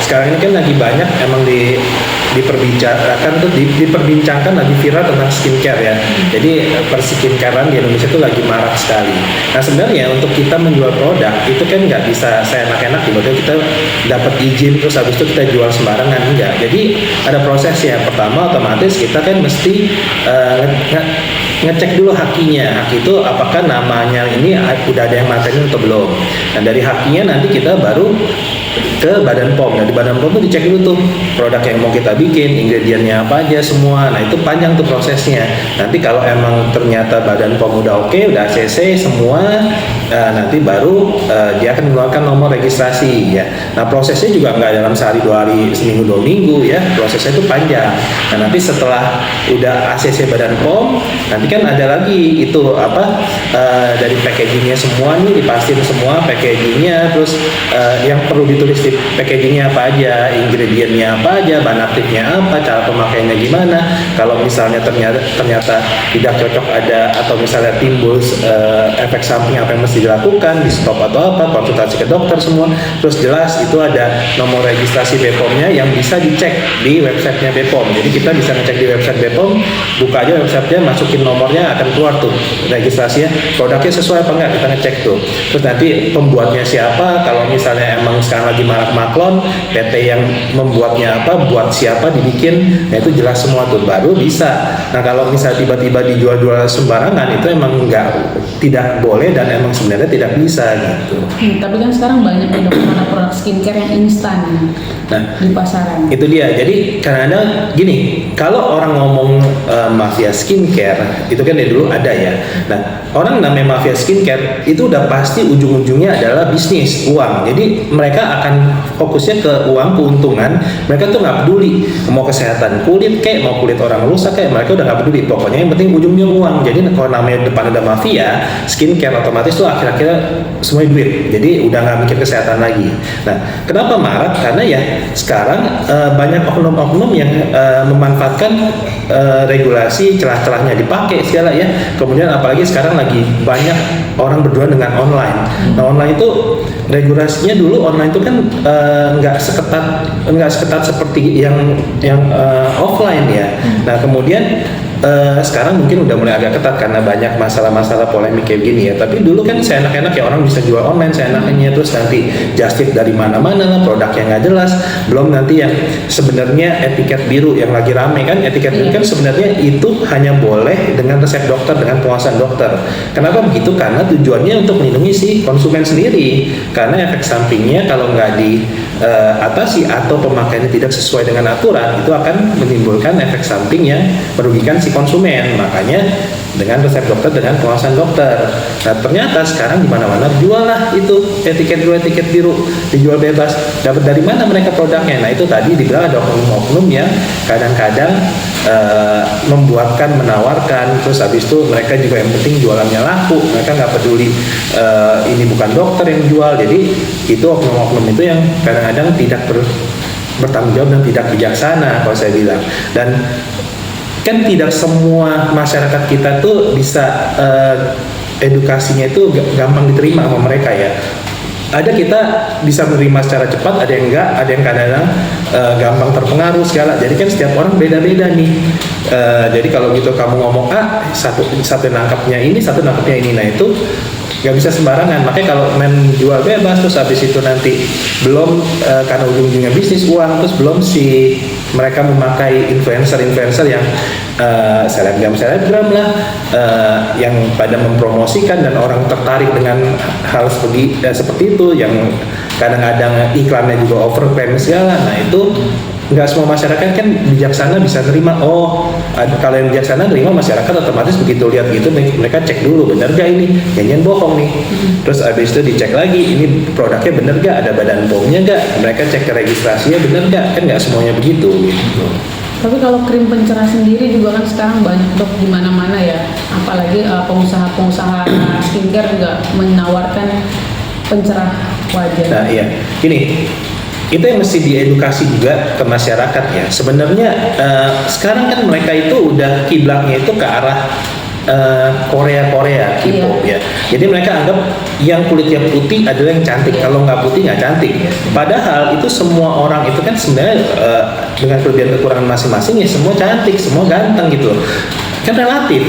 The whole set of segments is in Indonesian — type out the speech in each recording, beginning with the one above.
sekarang ini kan lagi banyak emang diperbincangkan lagi viral tentang skincare ya. Jadi perskincarean di Indonesia itu lagi marak sekali. Nah sebenarnya untuk kita menjual produk itu kan nggak bisa seenak-enak tiba-tiba kita dapat izin terus habis itu kita jual sembarangan, enggak. Jadi ada prosesnya. Pertama otomatis kita kan mesti ngecek dulu hakinya. Haki itu apakah namanya ini udah ada yang materi atau belum. Nah dari hakinya nanti kita baru ke Badan POM. Nah di Badan POM itu dicek dulu tuh produk yang mau kita bikin, ingredientnya apa aja semua. Nah itu panjang tuh prosesnya. Nanti kalau emang ternyata Badan POM udah oke, udah ACC semua, nanti baru dia akan mengeluarkan nomor registrasi ya. Nah prosesnya juga nggak dalam sehari, 2 hari, seminggu, 2 minggu ya. Prosesnya itu panjang. Nah nanti setelah udah ACC Badan POM, nanti kan ada lagi itu dari packagingnya semua nih, dipastiin semua packagingnya, terus yang perlu ditulis di packagingnya apa aja, ingredientnya apa aja, bahan aktifnya apa, cara pemakaiannya gimana. Kalau misalnya ternyata tidak cocok ada atau misalnya timbul efek samping apa yang mesti dilakukan, di stop atau apa, konsultasi ke dokter semua. Terus jelas itu ada nomor registrasi BPOM-nya yang bisa dicek di websitenya BPOM. Jadi kita bisa ngecek di website BPOM, buka aja websitenya, masukin nomornya, akan keluar tuh registrasinya, produknya sesuai apa enggak, kita ngecek tuh. Terus nanti pembuatnya siapa, kalau misalnya emang sekarang lagi marak maklon, PT yang membuatnya apa, buat siapa, dibikin, nah itu jelas semua tuh, baru bisa. Nah kalau misalnya tiba-tiba dijual-jual sembarangan, itu emang tidak boleh dan emang sebenarnya tidak bisa gitu. Tapi kan sekarang banyak nih dok, produk skincare yang instan di pasaran. Itu dia. Jadi kadang-kadang gini, kalau orang ngomong mafia skincare, itu kan dari dulu ada ya. Nah orang namanya mafia skincare itu udah pasti ujung-ujungnya adalah bisnis, uang. Jadi mereka akan fokusnya ke uang, keuntungan. Mereka tuh nggak peduli mau kesehatan kulit kayak mau kulit orang rusak kayak, mereka udah nggak peduli. Pokoknya yang penting ujungnya uang. Jadi kalau namanya depan ada mafia skincare, otomatis tuh akhir-akhirnya semuanya duit. Jadi udah nggak mikir kesehatan lagi. Nah kenapa marak? Karena ya sekarang banyak oknum-oknum yang memanfaatkan regulasi, celah-celahnya dipakai segala ya. Kemudian apalagi sekarang lagi banyak orang berdua dengan online. Nah online itu regulasinya dulu online itu kan nggak seketat seperti yang offline ya. Nah kemudian sekarang mungkin udah mulai agak ketat karena banyak masalah-masalah polemik kayak gini ya. Tapi dulu kan seenak-enak ya, orang bisa jual online seenaknya, terus nanti just tip dari mana-mana lah, produknya nggak jelas. Belum nanti yang sebenarnya etiket biru yang lagi rame kan, etiket biru kan sebenarnya itu hanya boleh dengan resep dokter, dengan pengawasan dokter. Kenapa begitu? Karena tujuannya untuk melindungi si konsumen sendiri. Karena efek sampingnya kalau nggak diatasi atau pemakaiannya tidak sesuai dengan aturan, itu akan menimbulkan efek samping yang merugikan si konsumen. Makanya dengan resep dokter, dengan pengawasan dokter. Nah ternyata sekarang di mana-mana jual lah itu etiket biru dijual bebas. Dapat dari mana mereka produknya? Nah itu tadi dibilang ada oknum-oknum yang kadang-kadang membuatkan, menawarkan, terus habis itu mereka juga yang penting jualannya laku. Mereka nggak peduli ini bukan dokter yang jual. Jadi itu oknum-oknum itu yang kadang-kadang tidak bertanggung jawab dan tidak bijaksana kalau saya bilang. Dan kan tidak semua masyarakat kita tuh bisa edukasinya itu gampang diterima sama mereka ya. Ada kita bisa menerima secara cepat, ada yang enggak, ada yang kadang-kadang gampang terpengaruh segala. Jadi kan setiap orang beda-beda nih. Jadi kalau gitu kamu ngomong satu nangkapnya ini, satu nangkapnya ini, nah itu nggak bisa sembarangan. Makanya kalau main jual bebas terus habis itu nanti belum karena ujung-ujungnya bisnis uang, terus belum si mereka memakai influencer yang selebgram lah, yang pada mempromosikan dan orang tertarik dengan hal seperti itu, yang kadang-kadang iklannya juga overclaim segala. Nah itu nggak semua masyarakat kan bijaksana bisa nerima. Kalau yang bijaksana nerima, masyarakat otomatis begitu lihat gitu mereka cek dulu bener gak ini, jangan bohong nih. Terus abis itu dicek lagi ini produknya bener gak, ada Badan POM-nya gak, mereka cek ke registrasinya bener gak, kan nggak semuanya begitu gitu. Tapi kalau krim pencerah sendiri juga kan sekarang banyak dok di mana-mana ya, apalagi pengusaha-pengusaha skincare juga menawarkan pencerah wajah. Nah iya, gini, itu yang mesti diedukasi juga ke masyarakat ya. Sebenarnya sekarang kan mereka itu udah kiblatnya itu ke arah Korea K-pop ya. Jadi mereka anggap yang kulitnya putih adalah yang cantik. Kalau nggak putih nggak cantik. Padahal itu semua orang itu kan sebenarnya dengan kelebihan kekurangan masing-masing ya semua cantik, semua ganteng gitu loh. Kan relatif.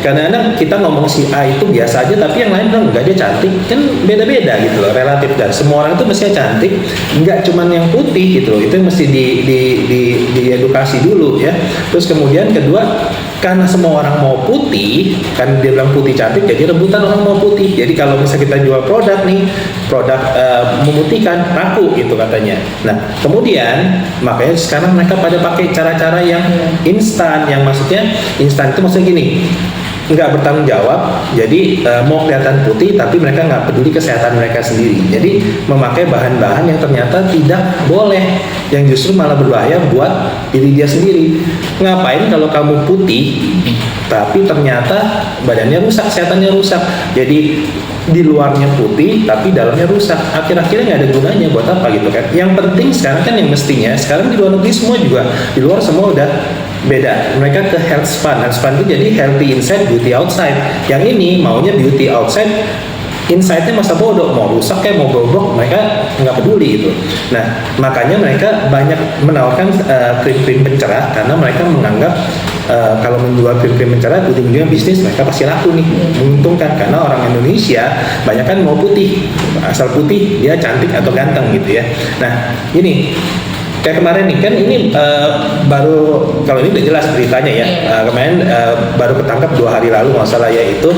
Kadang-kadang kita ngomong si A itu biasa aja, tapi yang lain bilang enggak dia cantik, kan beda-beda gitu loh, relatif. Dan semua orang itu mestinya cantik, enggak cuman yang putih gitu loh. Itu yang mesti diedukasi dulu ya. Terus kemudian kedua, karena semua orang mau putih, kan dia bilang putih cantik, jadi rebutan orang mau putih. Jadi kalau misalnya kita jual produk nih, produk memutihkan, laku gitu katanya. Nah, kemudian makanya sekarang mereka pada pakai cara-cara yang instan, yang maksudnya instan itu maksudnya gini, nggak bertanggung jawab, jadi mau kelihatan putih tapi mereka nggak peduli kesehatan mereka sendiri, jadi memakai bahan-bahan yang ternyata tidak boleh, yang justru malah berbahaya buat diri dia sendiri. Ngapain kalau kamu putih tapi ternyata badannya rusak, kesehatannya rusak, jadi di luarnya putih tapi dalamnya rusak, akhir-akhirnya nggak ada gunanya buat apa gitu kan. Yang penting sekarang kan yang mestinya sekarang di luar negeri semua juga, di luar semua udah beda, mereka ke health span itu jadi healthy inside, beauty outside. Yang ini maunya beauty outside, inside-nya masa bodoh, mau rusak kayak mau bobrok mereka nggak peduli gitu. Nah makanya mereka banyak menawarkan krim-krim pencerah karena mereka menganggap kalau menjual krim-krim pencerah ujung-ujungnya bisnis, mereka pasti laku nih, menguntungkan. Karena orang Indonesia banyak kan mau putih, asal putih dia cantik atau ganteng gitu ya. Nah ini kayak kemarin nih kan ini baru, kalau ini udah jelas beritanya ya, kemarin baru ketangkap 2 hari lalu nggak salah ya, itu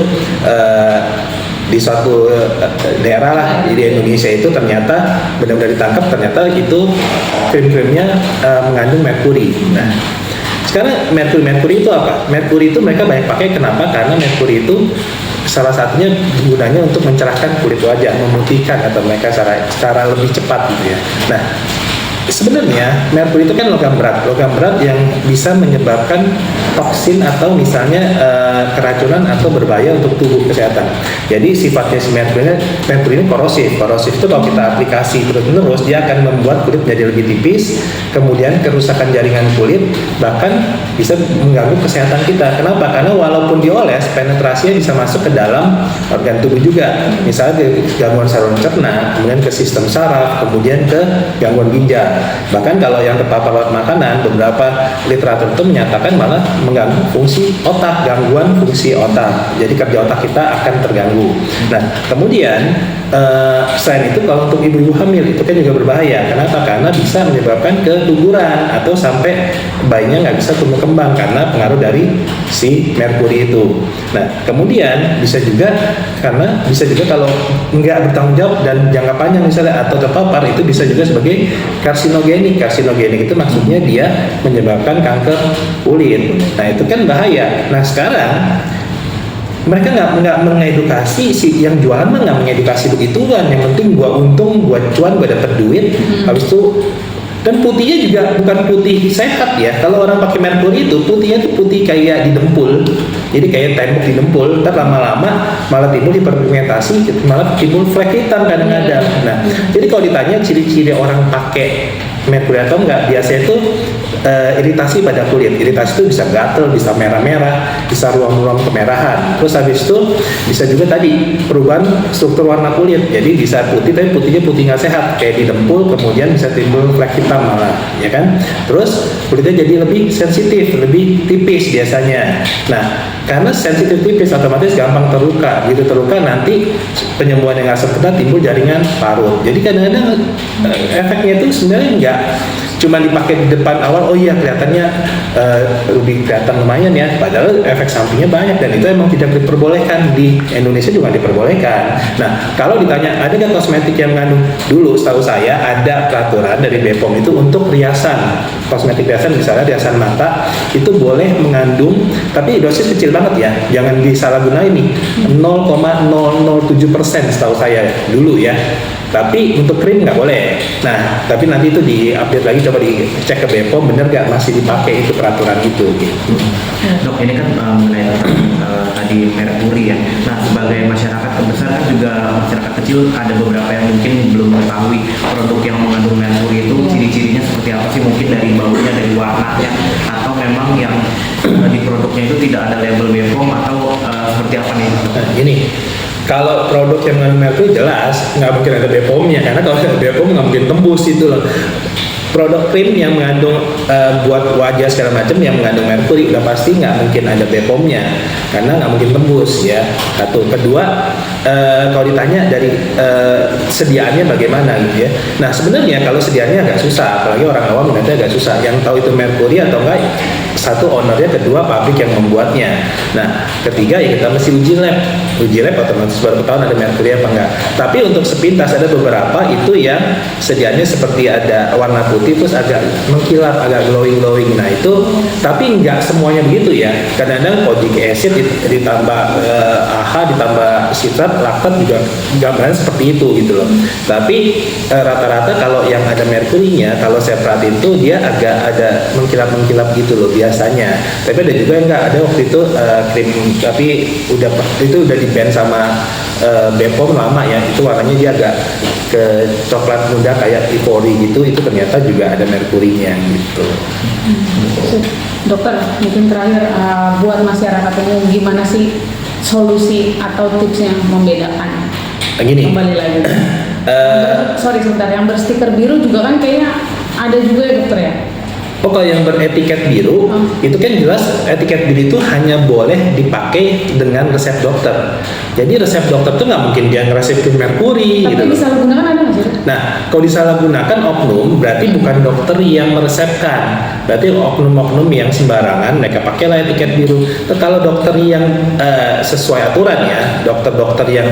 di suatu daerah lah di Indonesia itu ternyata benar-benar ditangkap, ternyata itu krim-krimnya mengandung merkuri. Nah sekarang merkuri itu apa? Merkuri itu mereka banyak pakai, kenapa? Karena merkuri itu salah satunya gunanya untuk mencerahkan kulit wajah, memutihkan atau mereka secara lebih cepat gitu ya. Nah sebenarnya merkuri itu kan logam berat yang bisa menyebabkan toksin atau misalnya keracunan atau berbahaya untuk tubuh kesehatan. Jadi sifatnya si merkuri ini korosif itu kalau kita aplikasi terus-menerus dia akan membuat kulit menjadi lebih tipis, kemudian kerusakan jaringan kulit, bahkan bisa mengganggu kesehatan kita. Kenapa? Karena walaupun dioles, penetrasinya bisa masuk ke dalam organ tubuh juga, misalnya ke gangguan saluran cerna, kemudian ke sistem saraf, kemudian ke gangguan ginjal. Bahkan kalau yang terpapar lewat makanan, beberapa literatur itu menyatakan malah mengganggu fungsi otak, gangguan fungsi otak. Jadi kerja otak kita akan terganggu. Nah, kemudian selain itu kalau untuk ibu-ibu hamil itu kan juga berbahaya. Kenapa? Karena bisa menyebabkan keguguran atau sampai bayinya nggak bisa tumbuh kembang karena pengaruh dari si merkuri itu. Nah, kemudian bisa juga kalau nggak bertanggung jawab dan jangka panjang misalnya atau terpapar, itu bisa juga sebagai karsinogenik itu maksudnya dia menyebabkan kanker kulit. Nah itu kan bahaya. Nah sekarang mereka nggak mengedukasi, si yang jualan mah nggak mengedukasi begituan. Yang penting gua untung, gua cuan, gua dapet duit. Habis itu, dan putihnya juga bukan putih sehat ya. Kalau orang pakai merkuri itu putihnya tuh putih kayak didempul. Jadi kayak tembok didempul, ntar lama-lama malah timbul hiperpigmentasi, malah timbul flek hitam kadang-kadang. Nah, jadi kalau ditanya ciri-ciri orang pakai merkuri atau enggak, biasanya itu iritasi pada kulit. Iritasi itu bisa gatel, bisa merah-merah, bisa ruam-ruam kemerahan. Terus habis itu bisa juga tadi perubahan struktur warna kulit. Jadi bisa putih, tapi putihnya putih nggak sehat, kayak didempul, kemudian bisa timbul flek hitam malah, ya kan? Terus kulitnya jadi lebih sensitif, lebih tipis biasanya. Nah, karena sensitif tipis otomatis gampang terluka. Begitu terluka nanti penyembuhan yang nggak sempurna, timbul jaringan parut. Jadi kadang-kadang efeknya itu sebenarnya nggak cuma dipakai di depan awal, oh iya kelihatannya lebih kelihatan lumayan ya, padahal efek sampingnya banyak dan itu emang tidak diperbolehkan. Di Indonesia juga diperbolehkan. Nah kalau ditanya ada nggak kosmetik yang mengandung, dulu setahu saya ada peraturan dari BPOM itu untuk riasan, kosmetik riasan, misalnya riasan mata itu boleh mengandung, tapi dosis kecil banget ya, jangan disalahgunain nih, 0,007% setahu saya dulu ya. Tapi untuk krim nggak boleh. Nah, tapi nanti itu diupdate lagi, coba dicek ke BPOM bener nggak masih dipakai itu peraturan itu. Gitu. Dok, ini kan mengenai tadi merkuri ya. Nah, sebagai masyarakat terbesar kan juga masyarakat kecil ada beberapa yang mungkin belum mengetahui produk yang mengandung merkuri itu ciri-cirinya seperti apa sih? Mungkin dari baunya, dari warnanya, atau memang yang di produknya itu tidak ada label BPOM atau seperti apa nih? Nah, gini, kalau produk yang mengandung merkuri jelas nggak mungkin ada BPOM-nya, karena kalau ada BPOM nggak mungkin tembus itu loh. Produk krim yang mengandung buat wajah segala macam yang mengandung merkuri udah pasti nggak mungkin ada BPOM-nya, karena nggak mungkin tembus ya. Satu, kedua, kalau ditanya dari sediaannya bagaimana gitu ya. Nah sebenarnya kalau sediaannya agak susah, apalagi orang awam melihatnya agak susah. Yang tahu itu merkuri atau enggak, satu ownernya, kedua pabrik yang membuatnya. Nah ketiga ya kita mesti uji lab otomatis baru ketahuan ada merkuri apa enggak. Tapi untuk sepintas ada beberapa itu yang sediaannya seperti ada warna putih terus agak mengkilap, agak glowing. Nah itu, tapi nggak semuanya begitu ya. Kadang-kadang kojic acid ditambah AHA ditambah citrat laktat juga gambaran seperti itu gitu loh. Tapi rata-rata kalau yang ada merkurinya, kalau saya perhatiin tuh dia agak ada mengkilap gitu loh biasanya. Tapi ada juga yang nggak ada waktu itu krim, tapi itu udah di ban sama BPOM lama ya. Itu warnanya dia agak ke coklat muda kayak Ivory gitu. Itu ternyata juga ada merkurinya gitu. Dokter, mungkin terakhir buat masyarakat umum gimana sih solusi atau tips yang membedakan? Gini. Kembali lagi. Sorry sebentar, yang berstiker biru juga kan kayaknya ada juga ya dokter ya? Oh, kalau yang beretiket biru itu kan jelas etiket biru itu hanya boleh dipakai dengan resep dokter. Jadi resep dokter tuh nggak mungkin dia ngeresepin merkuri. Tapi gitu. disalahgunakan ada nggak sih? Nah, kalau disalahgunakan oknum berarti bukan dokter yang meresepkan. Berarti oknum-oknum yang sembarangan mereka pakailah etiket biru. Tapi kalau dokter yang sesuai aturan ya, dokter-dokter yang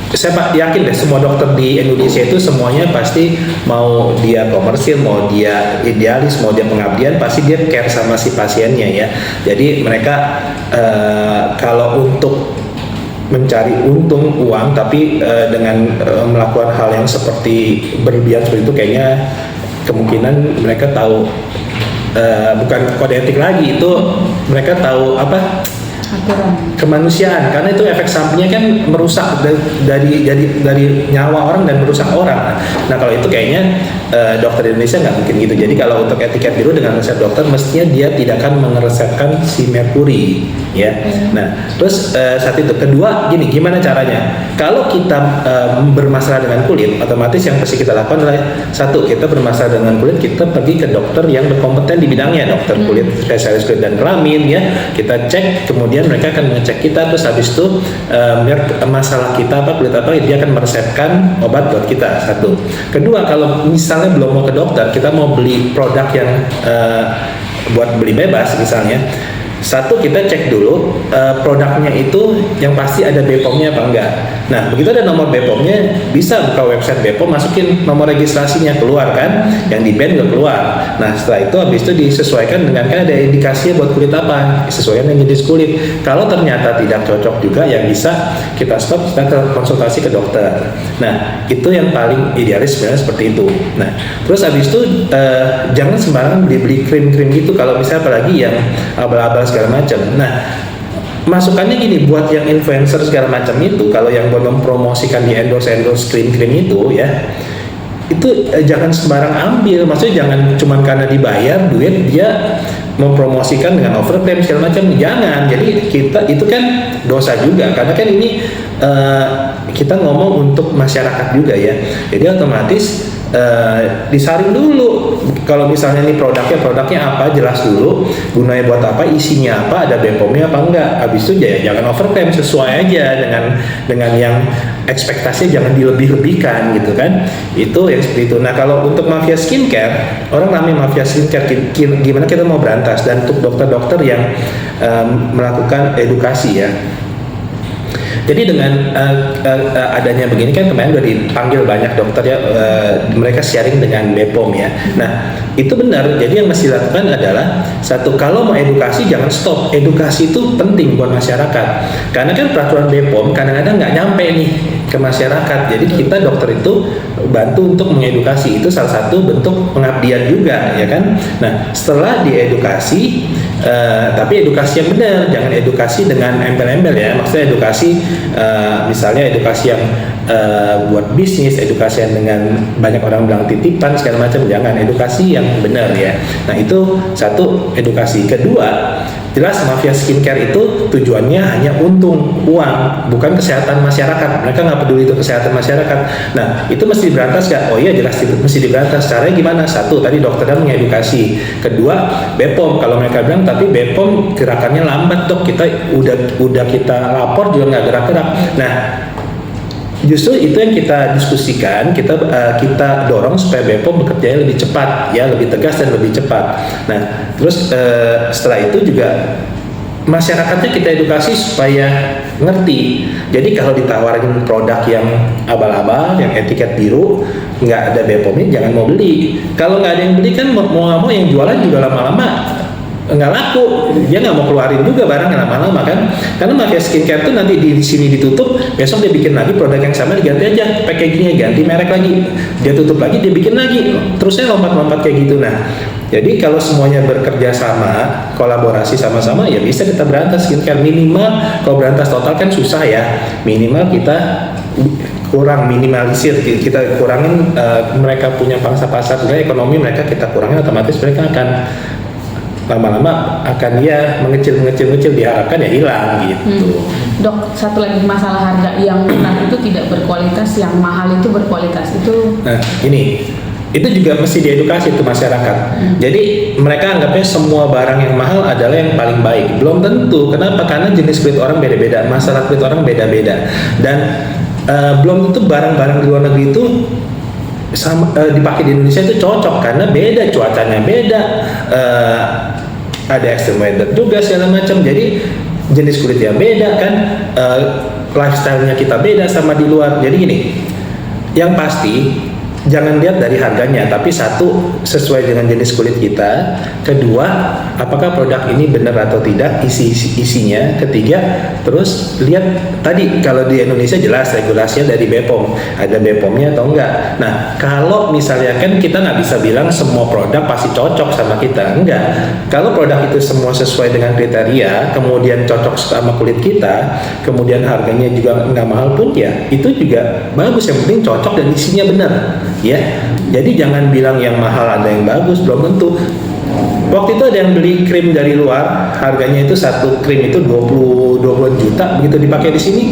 saya yakin deh semua dokter di Indonesia itu semuanya pasti mau dia komersil, mau dia idealis, mau dia pengabdian, pasti dia care sama si pasiennya ya. Jadi mereka kalau untuk mencari untung uang tapi dengan melakukan hal yang seperti berlebihan seperti itu, kayaknya kemungkinan mereka tahu bukan kode etik lagi, itu mereka tahu apa, Aturan. kemanusiaan, karena itu efek sampingnya kan merusak dari nyawa orang dan merusak orang. Nah kalau itu kayaknya dokter Indonesia nggak mungkin gitu. Jadi kalau untuk etiket biru dengan resep dokter mestinya dia tidak akan meresepkan si merkuri ya. Nah terus satu itu, kedua gini, gimana caranya? Kalau kita bermasalah dengan kulit, otomatis yang pasti kita lakukan adalah satu, kita bermasalah dengan kulit, kita pergi ke dokter yang berkompeten di bidangnya, dokter kulit, spesialis kulit dan kelamin ya. Kita cek, kemudian mereka akan mengecek kita, terus habis itu melihat masalah kita apa, kulit apa, dia akan meresepkan obat buat kita. Satu. Kedua, kalau misalnya belum mau ke dokter, kita mau beli produk yang buat beli bebas misalnya, satu, kita cek dulu produknya itu yang pasti ada BPOM-nya apa enggak. Nah begitu ada nomor BPOM-nya, bisa buka website BPOM, masukin nomor registrasinya, keluar kan, yang di ban juga keluar. Nah setelah itu habis itu disesuaikan dengan, kan ada indikasinya buat kulit apa, disesuaikan dengan jenis kulit. Kalau ternyata tidak cocok juga, yang bisa kita stop, kita konsultasi ke dokter. Nah itu yang paling idealis sebenarnya seperti itu. Nah terus habis itu jangan sembarangan beli krim-krim gitu, kalau misalnya apalagi yang abal-abal segala macam. Nah masukannya gini, buat yang influencer segala macam itu, kalau yang buat mempromosikan di endorse krim-krim itu ya, itu jangan sembarang ambil. Maksudnya jangan cuma karena dibayar duit dia mempromosikan dengan overclaim segala macam, jangan. Jadi kita itu kan dosa juga, karena kan ini kita ngomong untuk masyarakat juga ya. Jadi otomatis disaring dulu. Kalau misalnya ini produknya apa, jelas dulu gunanya buat apa, isinya apa, ada BPOM-nya apa enggak. Habis itu jangan overclaim, sesuai aja dengan yang ekspektasinya, jangan dilebih-lebihkan gitu kan. Itu yang seperti itu. Nah kalau untuk mafia skincare, orang namanya mafia skincare, gimana kita mau berantas? Dan untuk dokter-dokter yang melakukan edukasi ya. Jadi dengan adanya begini kan, kemarin udah dipanggil banyak dokter ya, mereka sharing dengan BPOM ya. Nah itu benar. Jadi yang mesti dilakukan adalah satu, kalau mau edukasi jangan stop. Edukasi itu penting buat masyarakat. Karena kan peraturan BPOM kadang-kadang nggak nyampe nih ke masyarakat. Jadi kita dokter itu bantu untuk mengedukasi. Itu salah satu bentuk pengabdian juga ya kan. Nah setelah diedukasi, tapi edukasi yang benar, jangan edukasi dengan embel-embel ya. Maksudnya edukasi misalnya edukasi yang buat bisnis, edukasi yang dengan banyak orang bilang titipan segala macam, jangan, edukasi yang benar ya. Nah itu satu, edukasi. Kedua, jelas mafia skincare itu tujuannya hanya untung, uang, bukan kesehatan masyarakat. Mereka nggak peduli itu kesehatan masyarakat. Nah itu mesti diberantas nggak? Oh iya jelas mesti diberantas. Caranya gimana? Satu, tadi dokternya mengedukasi. Kedua, BPOM. Kalau mereka bilang tapi BPOM gerakannya lambat dok, kita udah kita lapor juga nggak gerak-gerak. Nah justru itu yang kita diskusikan, kita dorong supaya BPOM bekerja lebih cepat, ya lebih tegas dan lebih cepat. Nah, terus setelah itu juga masyarakatnya kita edukasi supaya ngerti. Jadi kalau ditawarin produk yang abal-abal, yang etiket biru, nggak ada BPOM-nya, jangan mau beli. Kalau nggak ada yang beli kan mau nggak mau yang jualan juga lama-lama nggak laku, dia nggak mau keluarin juga barang lama-lama kan, karena mafia skincare tuh nanti di sini ditutup, besok dia bikin lagi produk yang sama, diganti aja packagingnya, ganti merek lagi, dia tutup lagi, dia bikin lagi, terusnya lompat-lompat kayak gitu. Nah jadi kalau semuanya bekerja sama, kolaborasi sama-sama, ya bisa kita berantas skincare. Minimal kalau berantas total kan susah ya, minimal kita kurang, minimalisir, kita kurangin mereka punya pangsa pasar, ekonomi mereka kita kurangin, otomatis mereka akan lama-lama akan dia mengecil, diharapkan ya hilang gitu. Dok, satu lagi masalah harga, yang murah itu tidak berkualitas, yang mahal itu berkualitas itu. Nah ini itu juga mesti diedukasi tuh masyarakat. Jadi mereka anggapnya semua barang yang mahal adalah yang paling baik. Belum tentu. Kenapa? Karena jenis kulit orang beda-beda, masalah kulit orang beda-beda, dan belum tentu barang-barang di luar negeri itu sama dipakai di Indonesia itu cocok, karena beda cuacanya, beda ada extreme weather juga segala macam. Jadi jenis kulitnya beda kan, lifestyle-nya kita beda sama di luar. Jadi gini, yang pasti jangan lihat dari harganya, tapi satu, sesuai dengan jenis kulit kita. Kedua, apakah produk ini benar atau tidak isinya. Ketiga, terus lihat tadi kalau di Indonesia jelas regulasinya dari BPOM, ada BPOM-nya atau enggak. Nah kalau misalnya kan kita nggak bisa bilang semua produk pasti cocok sama kita, enggak. Kalau produk itu semua sesuai dengan kriteria, kemudian cocok sama kulit kita, kemudian harganya juga nggak mahal pun, ya itu juga bagus. Yang penting cocok dan isinya benar. Ya, jadi jangan bilang yang mahal ada yang bagus, belum tentu. Waktu itu ada yang beli krim dari luar, harganya itu satu krim itu 20 juta, begitu dipakai di sini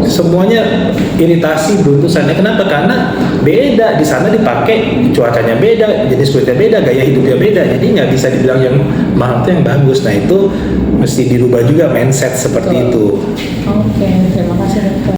semuanya iritasi beruntusannya. Kenapa? Karena beda, di sana dipakai cuacanya beda, jenis kulitnya beda, gaya hidupnya beda, jadi nggak bisa dibilang yang mahal itu yang bagus. Nah itu mesti dirubah juga mindset seperti itu. Oke, terima kasih dokter.